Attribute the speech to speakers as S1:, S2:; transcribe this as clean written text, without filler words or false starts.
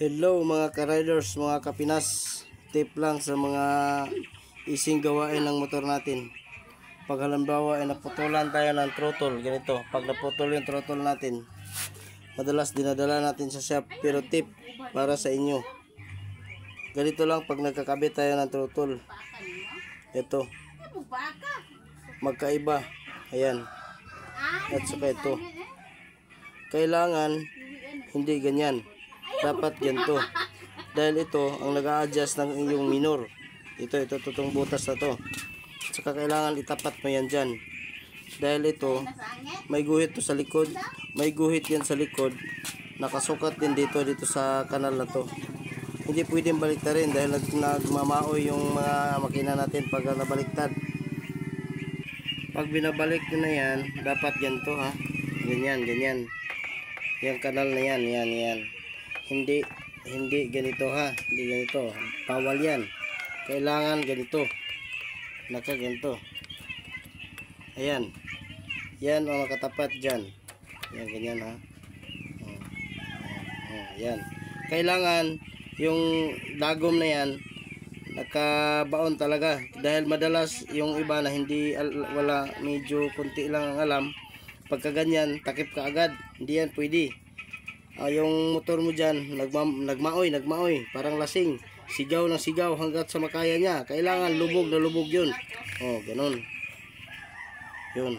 S1: Hello mga ka-riders, mga kapinas. Tip lang sa mga ising gawain ng motor natin. Pag halimbawa ay naputulan tayo ng throttle, ganito. Pag naputol yung throttle natin, madalas dinadala natin sa shop. Pero tip para sa inyo, ganito lang pag nagkakabit tayo ng throttle. Ito, magkaiba. Ayan. At saka ito, kailangan hindi ganyan, dapat ganito. Dahil ito ang nag-a-adjust ng inyong minor. Ito itong butas na to. Saka kailangan itapat mo yan dyan. Dahil ito, may guhit to sa likod. May guhit yan sa likod. Nakasukat din dito sa kanal na to. Hindi pwedeng baliktarin dahil nagmamaoy yung mga makina natin pag nabaliktad. Pag binabalik nyo na yan, dapat ganito ha. Ganyan. Yung kanal na yan, yan. Hindi ganito ha. Hindi ganito. Bawal yan. Kailangan ganito. Ganito. Ayan. Yan ang makatapat dyan. Yan, ganyan ha. Yan. Kailangan yung dagom na yan nakabaon talaga. Dahil madalas yung iba na wala, medyo kunti lang ang alam. Pagka ganyan, takip ka agad. Hindi yan pwede. Yung motor mo dyan, nagmaoy, parang lasing. Sigaw ng sigaw hanggat sa makaya niya. Kailangan lubog na lubog yun. Ganun. Yun.